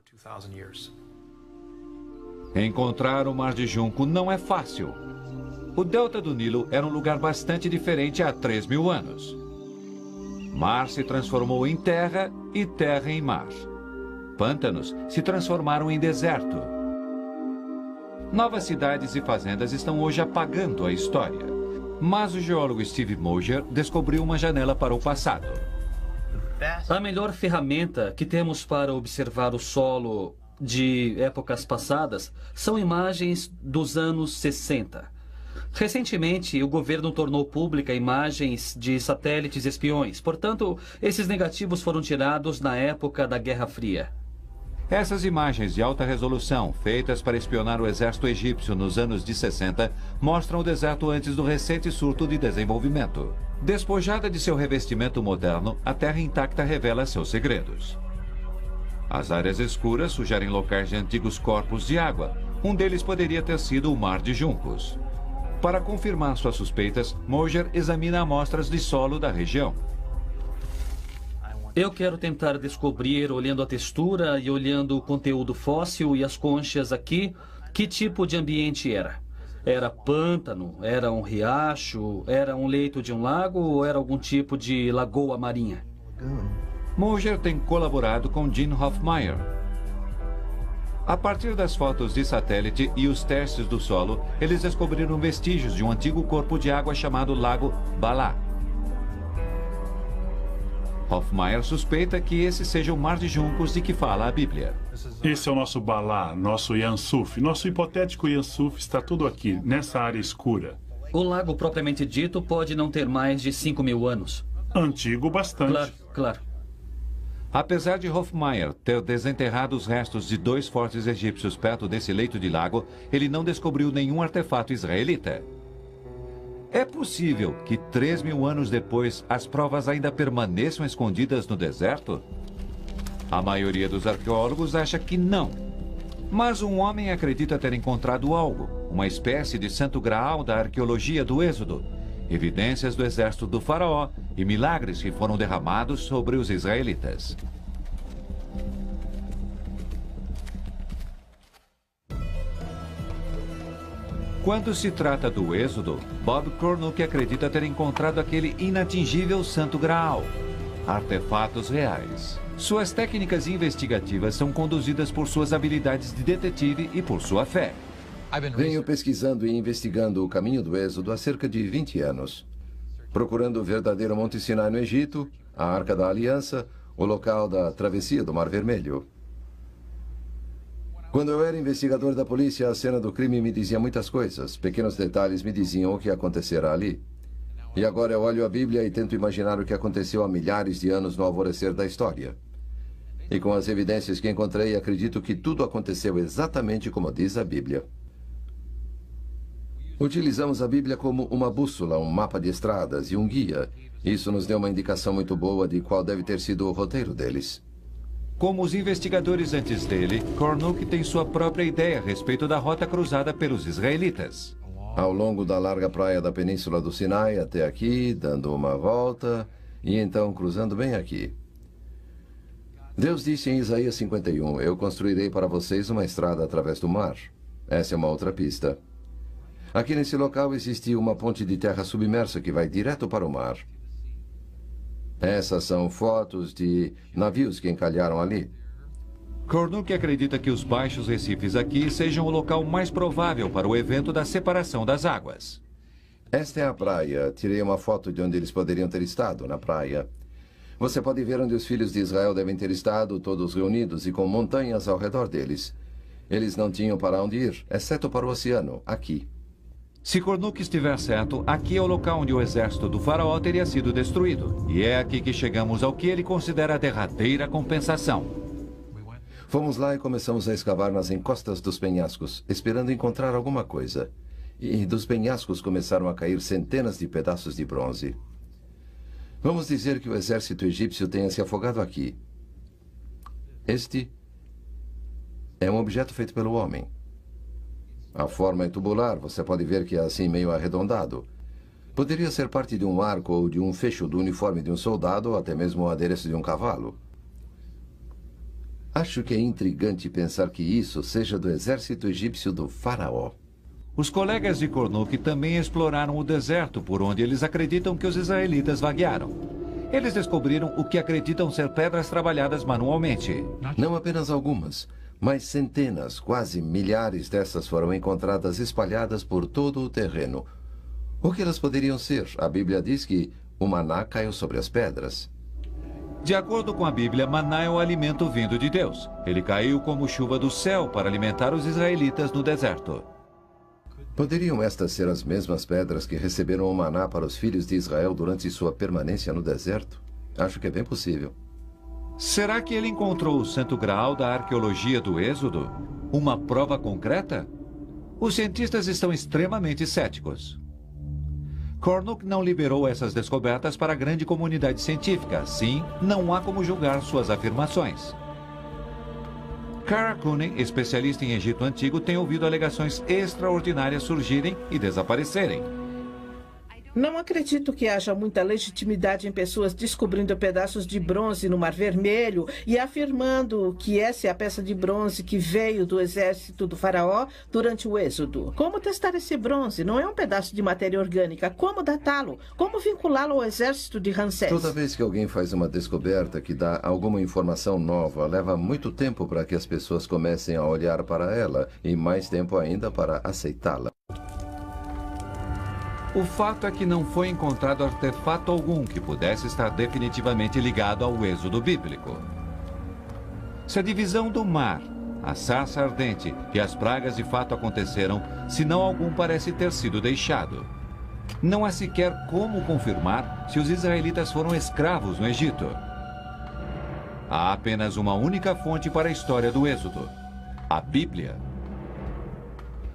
Encontrar o Mar de Junco não é fácil. O delta do Nilo era um lugar bastante diferente há 3000 anos. Mar se transformou em terra e terra em mar. Pântanos se transformaram em deserto. Novas cidades e fazendas estão hoje apagando a história. Mas o geólogo Steve Moser descobriu uma janela para o passado. A melhor ferramenta que temos para observar o solo de épocas passadas são imagens dos anos 60. Recentemente, o governo tornou pública imagens de satélites espiões. Portanto, esses negativos foram tirados na época da Guerra Fria. Essas imagens de alta resolução, feitas para espionar o exército egípcio nos anos de 60, mostram o deserto antes do recente surto de desenvolvimento. Despojada de seu revestimento moderno, a Terra intacta revela seus segredos. As áreas escuras sugerem locais de antigos corpos de água. Um deles poderia ter sido o Mar de Juncos. Para confirmar suas suspeitas, Moser examina amostras de solo da região. Eu quero tentar descobrir, olhando a textura e olhando o conteúdo fóssil e as conchas aqui, que tipo de ambiente era. Era pântano? Era um riacho? Era um leito de um lago? Ou era algum tipo de lagoa marinha? Moser tem colaborado com Gene Hoffmeyer. A partir das fotos de satélite e os testes do solo, eles descobriram vestígios de um antigo corpo de água chamado Lago Balá. Hoffmeyer suspeita que esse seja o Mar de Juncos de que fala a Bíblia. Esse é o nosso Balá, nosso Yansuf. Nosso hipotético Yansuf está tudo aqui, nessa área escura. O lago propriamente dito pode não ter mais de 5.000 anos. Antigo bastante. Claro, claro. Apesar de Hoffmeyer ter desenterrado os restos de 2 fortes egípcios perto desse leito de lago, ele não descobriu nenhum artefato israelita. É possível que 3.000 anos depois as provas ainda permaneçam escondidas no deserto? A maioria dos arqueólogos acha que não. Mas um homem acredita ter encontrado algo, uma espécie de santo graal da arqueologia do Êxodo, evidências do exército do faraó e milagres que foram derramados sobre os israelitas. Quando se trata do Êxodo, Bob Cornuke acredita ter encontrado aquele inatingível santo graal, artefatos reais. Suas técnicas investigativas são conduzidas por suas habilidades de detetive e por sua fé. Venho pesquisando e investigando o caminho do Êxodo há cerca de 20 anos. Procurando o verdadeiro Monte Sinai no Egito, a Arca da Aliança, o local da travessia do Mar Vermelho. Quando eu era investigador da polícia, a cena do crime me dizia muitas coisas. Pequenos detalhes me diziam o que acontecera ali. E agora eu olho a Bíblia e tento imaginar o que aconteceu há milhares de anos no alvorecer da história. E com as evidências que encontrei, acredito que tudo aconteceu exatamente como diz a Bíblia. Utilizamos a Bíblia como uma bússola, um mapa de estradas e um guia. Isso nos deu uma indicação muito boa de qual deve ter sido o roteiro deles. Como os investigadores antes dele, Cornuke tem sua própria ideia a respeito da rota cruzada pelos israelitas. Ao longo da larga praia da Península do Sinai até aqui, dando uma volta e então cruzando bem aqui. Deus disse em Isaías 51, eu construirei para vocês uma estrada através do mar. Essa é uma outra pista. Aqui nesse local existe uma ponte de terra submersa que vai direto para o mar. Essas são fotos de navios que encalharam ali. Cornuke acredita que os baixos recifes aqui sejam o local mais provável para o evento da separação das águas. Esta é a praia. Tirei uma foto de onde eles poderiam ter estado, na praia. Você pode ver onde os filhos de Israel devem ter estado, todos reunidos e com montanhas ao redor deles. Eles não tinham para onde ir, exceto para o oceano, aqui. Se Cornuke estiver certo, aqui é o local onde o exército do faraó teria sido destruído. E é aqui que chegamos ao que ele considera a derradeira compensação. Fomos lá e começamos a escavar nas encostas dos penhascos, esperando encontrar alguma coisa. E dos penhascos começaram a cair centenas de pedaços de bronze. Vamos dizer que o exército egípcio tenha se afogado aqui. Este é um objeto feito pelo homem. A forma é tubular, você pode ver que é assim meio arredondado. Poderia ser parte de um arco ou de um fecho do uniforme de um soldado ou até mesmo o adereço de um cavalo. Acho que é intrigante pensar que isso seja do exército egípcio do faraó. Os colegas de Cornuc também exploraram o deserto por onde eles acreditam que os israelitas vaguearam. Eles descobriram o que acreditam ser pedras trabalhadas manualmente. Não apenas algumas, mas centenas, quase milhares dessas foram encontradas espalhadas por todo o terreno. O que elas poderiam ser? A Bíblia diz que o maná caiu sobre as pedras. De acordo com a Bíblia, maná é o alimento vindo de Deus. Ele caiu como chuva do céu para alimentar os israelitas no deserto. Poderiam estas ser as mesmas pedras que receberam o maná para os filhos de Israel durante sua permanência no deserto? Acho que é bem possível. Será que ele encontrou o santo graal da arqueologia do Êxodo? Uma prova concreta? Os cientistas estão extremamente céticos. Cornuc não liberou essas descobertas para a grande comunidade científica. Assim, não há como julgar suas afirmações. Kara Cooney, especialista em Egito Antigo, tem ouvido alegações extraordinárias surgirem e desaparecerem. Não acredito que haja muita legitimidade em pessoas descobrindo pedaços de bronze no Mar Vermelho e afirmando que essa é a peça de bronze que veio do exército do faraó durante o Êxodo. Como testar esse bronze? Não é um pedaço de matéria orgânica. Como datá-lo? Como vinculá-lo ao exército de Ramsés? Toda vez que alguém faz uma descoberta que dá alguma informação nova, leva muito tempo para que as pessoas comecem a olhar para ela e mais tempo ainda para aceitá-la. O fato é que não foi encontrado artefato algum que pudesse estar definitivamente ligado ao êxodo bíblico. Se a divisão do mar, a sarça ardente e as pragas de fato aconteceram, senão algum parece ter sido deixado. Não há sequer como confirmar se os israelitas foram escravos no Egito. Há apenas uma única fonte para a história do êxodo: a Bíblia.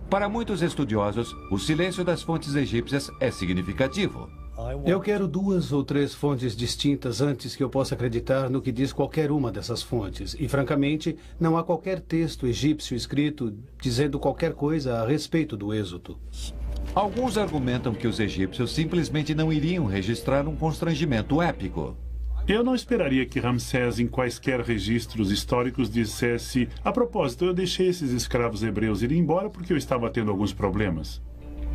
Para muitos estudiosos, o silêncio das fontes egípcias é significativo. Eu quero 2 ou 3 fontes distintas antes que eu possa acreditar no que diz qualquer uma dessas fontes. E, francamente, não há qualquer texto egípcio escrito dizendo qualquer coisa a respeito do Êxodo. Alguns argumentam que os egípcios simplesmente não iriam registrar um constrangimento épico. Eu não esperaria que Ramsés, em quaisquer registros históricos, dissesse: a propósito, eu deixei esses escravos hebreus ir embora porque eu estava tendo alguns problemas.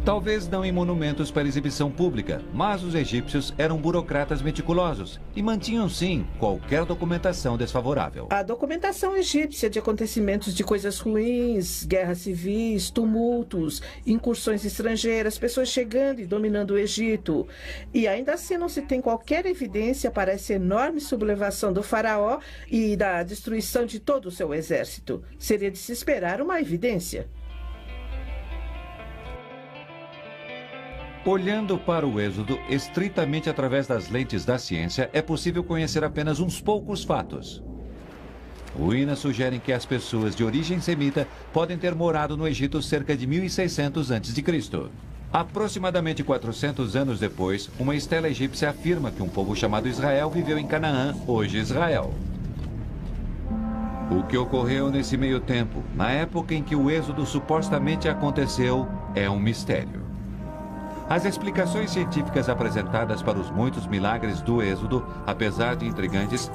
Talvez não em monumentos para exibição pública, mas os egípcios eram burocratas meticulosos e mantinham, sim, qualquer documentação desfavorável. A documentação egípcia de acontecimentos de coisas ruins, guerras civis, tumultos, incursões estrangeiras, pessoas chegando e dominando o Egito. E ainda assim não se tem qualquer evidência para essa enorme sublevação do faraó e da destruição de todo o seu exército. Seria de se esperar uma evidência. Olhando para o Êxodo estritamente através das lentes da ciência, é possível conhecer apenas uns poucos fatos. Ruínas sugerem que as pessoas de origem semita podem ter morado no Egito cerca de 1600 a.C. Aproximadamente 400 anos depois, uma estela egípcia afirma que um povo chamado Israel viveu em Canaã, hoje Israel. O que ocorreu nesse meio tempo, na época em que o Êxodo supostamente aconteceu, é um mistério. As explicações científicas apresentadas para os muitos milagres do Êxodo, apesar de intrigantes,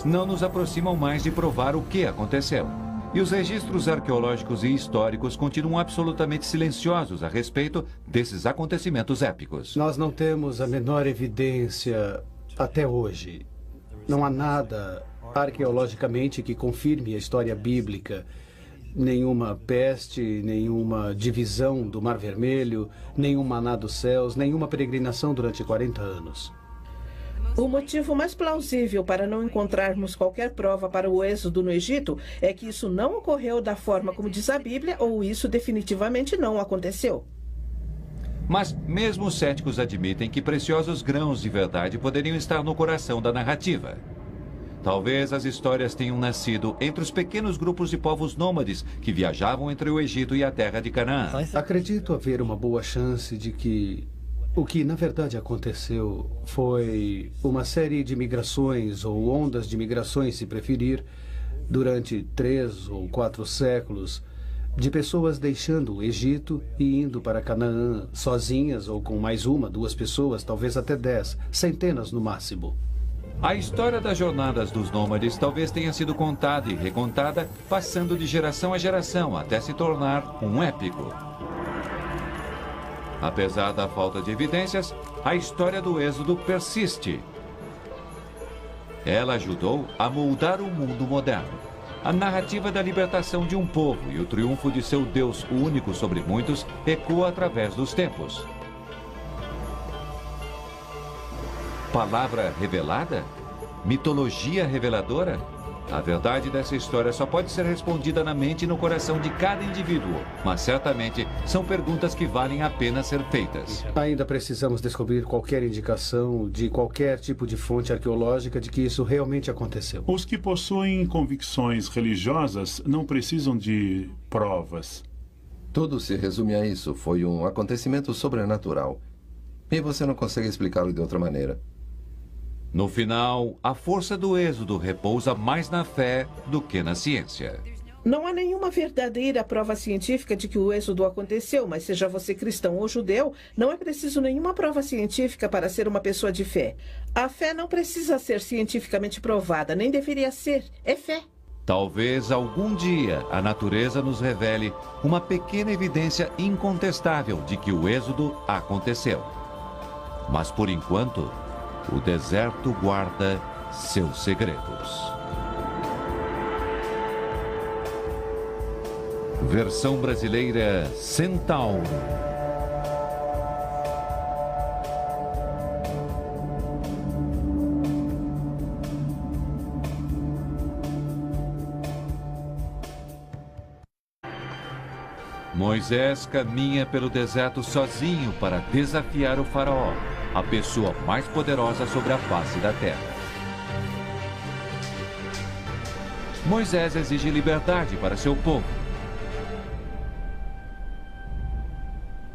não nos aproximam mais de provar o que aconteceu. E os registros arqueológicos e históricos continuam absolutamente silenciosos a respeito desses acontecimentos épicos. Nós não temos a menor evidência até hoje. Não há nada arqueologicamente que confirme a história bíblica. Nenhuma peste, nenhuma divisão do Mar Vermelho, nenhum maná dos céus, nenhuma peregrinação durante 40 anos. O motivo mais plausível para não encontrarmos qualquer prova para o êxodo no Egito é que isso não ocorreu da forma como diz a Bíblia, ou isso definitivamente não aconteceu. Mas mesmo os céticos admitem que preciosos grãos de verdade poderiam estar no coração da narrativa. Talvez as histórias tenham nascido entre os pequenos grupos de povos nômades que viajavam entre o Egito e a terra de Canaã. Acredito haver uma boa chance de que o que na verdade aconteceu foi uma série de migrações ou ondas de migrações, se preferir, durante 3 ou 4 séculos, de pessoas deixando o Egito e indo para Canaã sozinhas ou com mais 1, 2 pessoas, talvez até 10, centenas no máximo. A história das jornadas dos nômades talvez tenha sido contada e recontada, passando de geração a geração até se tornar um épico. Apesar da falta de evidências, a história do Êxodo persiste. Ela ajudou a moldar o mundo moderno. A narrativa da libertação de um povo e o triunfo de seu Deus único sobre muitos ecoa através dos tempos. Palavra revelada? Mitologia reveladora? A verdade dessa história só pode ser respondida na mente e no coração de cada indivíduo, mas certamente são perguntas que valem a pena ser feitas. Ainda precisamos descobrir qualquer indicação de qualquer tipo de fonte arqueológica de que isso realmente aconteceu. Os que possuem convicções religiosas não precisam de provas. Tudo se resume a isso. Foi um acontecimento sobrenatural. E você não consegue explicá-lo de outra maneira. No final, a força do Êxodo repousa mais na fé do que na ciência. Não há nenhuma verdadeira prova científica de que o Êxodo aconteceu, mas seja você cristão ou judeu, não é preciso nenhuma prova científica para ser uma pessoa de fé. A fé não precisa ser cientificamente provada, nem deveria ser. É fé. Talvez algum dia a natureza nos revele uma pequena evidência incontestável de que o Êxodo aconteceu. Mas por enquanto, o deserto guarda seus segredos. Versão brasileira Centauro. Moisés caminha pelo deserto sozinho para desafiar o faraó, a pessoa mais poderosa sobre a face da terra. Moisés exige liberdade para seu povo.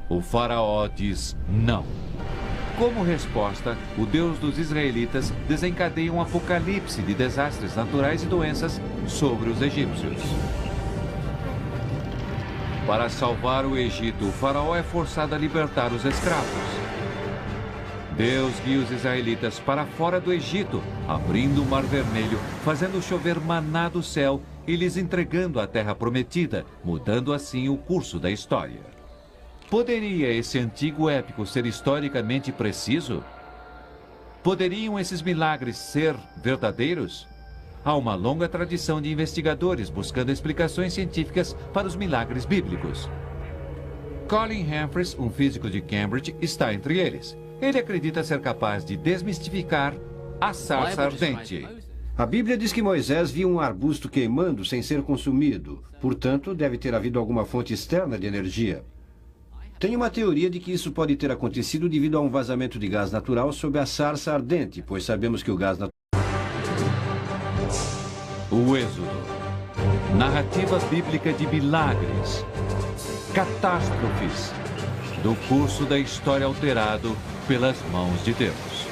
O faraó diz não. Como resposta, o Deus dos israelitas desencadeia um apocalipse de desastres naturais e doenças sobre os egípcios. Para salvar o Egito, o faraó é forçado a libertar os escravos. Deus guia os israelitas para fora do Egito, abrindo o Mar Vermelho, fazendo chover maná do céu e lhes entregando a terra prometida, mudando assim o curso da história. Poderia esse antigo épico ser historicamente preciso? Poderiam esses milagres ser verdadeiros? Há uma longa tradição de investigadores buscando explicações científicas para os milagres bíblicos. Colin Humphreys, um físico de Cambridge, está entre eles. Ele acredita ser capaz de desmistificar a sarça ardente. A Bíblia diz que Moisés viu um arbusto queimando sem ser consumido. Portanto, deve ter havido alguma fonte externa de energia. Tenho uma teoria de que isso pode ter acontecido devido a um vazamento de gás natural sob a sarça ardente, pois sabemos que o gás natural... O Êxodo. Narrativa bíblica de milagres, catástrofes, do curso da história alterado pelas mãos de Deus.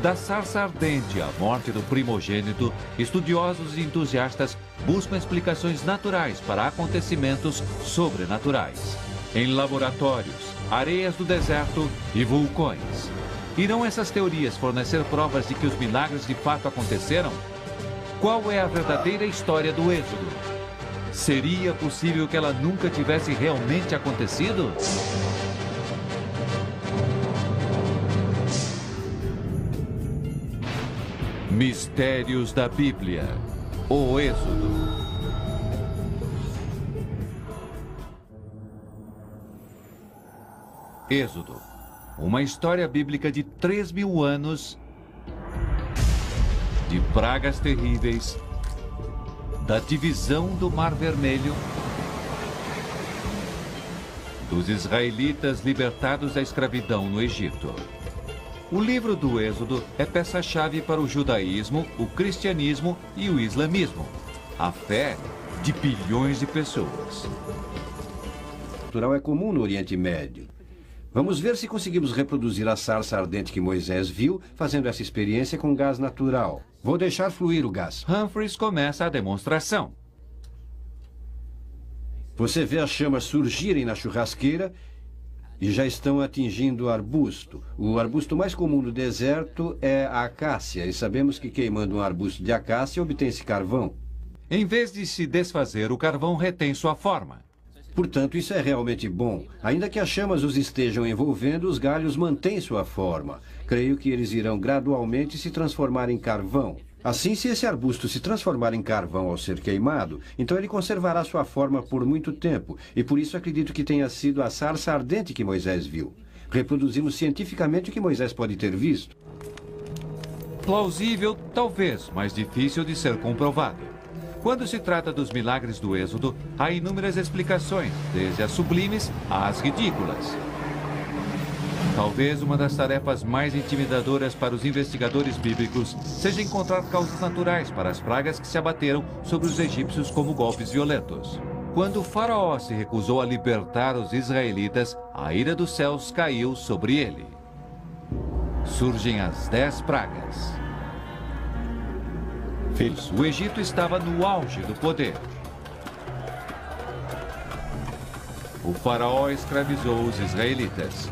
Da sarça ardente à morte do primogênito, estudiosos e entusiastas buscam explicações naturais para acontecimentos sobrenaturais. Em laboratórios, areias do deserto e vulcões. Irão essas teorias fornecer provas de que os milagres de fato aconteceram? Qual é a verdadeira história do Êxodo? Seria possível que ela nunca tivesse realmente acontecido? Mistérios da Bíblia. O Êxodo. Êxodo. Uma história bíblica de 3.000 anos de pragas terríveis, da divisão do Mar Vermelho, dos israelitas libertados da escravidão no Egito. O livro do Êxodo é peça-chave para o judaísmo, o cristianismo e o islamismo. A fé de bilhões de pessoas. Natural é comum no Oriente Médio. Vamos ver se conseguimos reproduzir a sarça ardente que Moisés viu fazendo essa experiência com gás natural. Vou deixar fluir o gás. Humphreys começa a demonstração. Você vê as chamas surgirem na churrasqueira e já estão atingindo o arbusto. O arbusto mais comum do deserto é a acácia, e sabemos que queimando um arbusto de acácia obtém-se carvão. Em vez de se desfazer, o carvão retém sua forma. Portanto, isso é realmente bom. Ainda que as chamas os estejam envolvendo, os galhos mantêm sua forma. Creio que eles irão gradualmente se transformar em carvão. Assim, se esse arbusto se transformar em carvão ao ser queimado, então ele conservará sua forma por muito tempo. E por isso acredito que tenha sido a sarça ardente que Moisés viu. Reproduzimos cientificamente o que Moisés pode ter visto. Plausível, talvez, mas difícil de ser comprovado. Quando se trata dos milagres do Êxodo, há inúmeras explicações, desde as sublimes às ridículas. Talvez uma das tarefas mais intimidadoras para os investigadores bíblicos seja encontrar causas naturais para as pragas que se abateram sobre os egípcios como golpes violentos. Quando o faraó se recusou a libertar os israelitas, a ira dos céus caiu sobre ele. Surgem as 10 pragas. O Egito estava no auge do poder. O faraó escravizou os israelitas.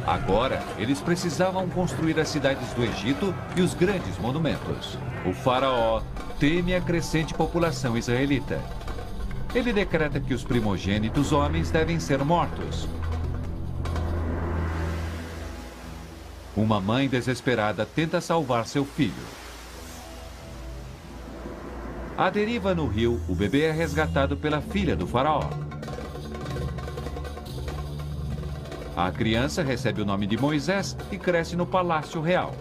Agora, eles precisavam construir as cidades do Egito e os grandes monumentos. O faraó teme a crescente população israelita. Ele decreta que os primogênitos homens devem ser mortos. Uma mãe desesperada tenta salvar seu filho. À deriva no rio, o bebê é resgatado pela filha do faraó. A criança recebe o nome de Moisés e cresce no Palácio Real.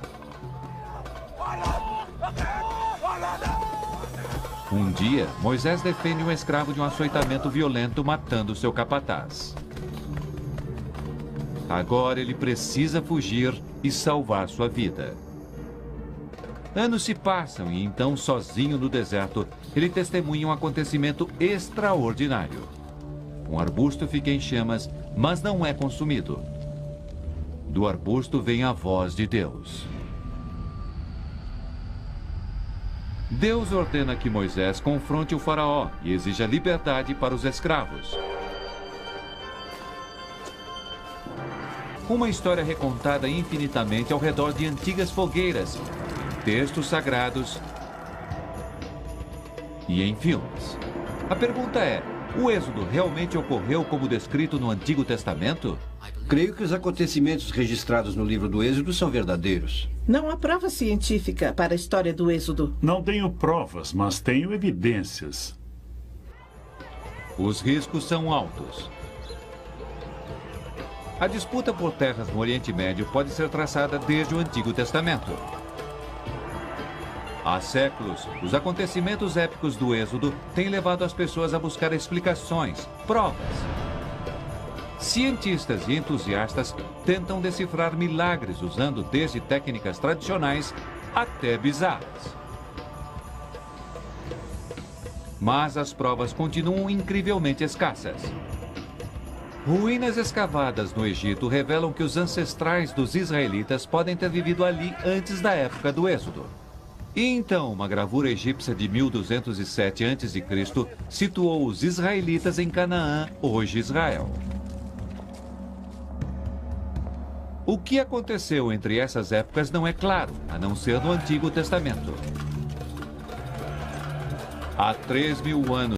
Um dia, Moisés defende um escravo de um açoitamento violento, matando seu capataz. Agora ele precisa fugir e salvar sua vida. Anos se passam e então, sozinho no deserto, ele testemunha um acontecimento extraordinário. Um arbusto fica em chamas, mas não é consumido. Do arbusto vem a voz de Deus. Deus ordena que Moisés confronte o faraó e exija liberdade para os escravos. Uma história recontada infinitamente ao redor de antigas fogueiras, textos sagrados e em filmes. A pergunta é: o Êxodo realmente ocorreu como descrito no Antigo Testamento? Creio que os acontecimentos registrados no livro do Êxodo são verdadeiros. Não há prova científica para a história do Êxodo. Não tenho provas, mas tenho evidências. Os riscos são altos. A disputa por terras no Oriente Médio pode ser traçada desde o Antigo Testamento. Há séculos, os acontecimentos épicos do Êxodo têm levado as pessoas a buscar explicações, provas. Cientistas e entusiastas tentam decifrar milagres usando desde técnicas tradicionais até bizarras. Mas as provas continuam incrivelmente escassas. Ruínas escavadas no Egito revelam que os ancestrais dos israelitas podem ter vivido ali antes da época do Êxodo. E então, uma gravura egípcia de 1207 a.C. situou os israelitas em Canaã, hoje Israel. O que aconteceu entre essas épocas não é claro, a não ser no Antigo Testamento. Há 3.000 anos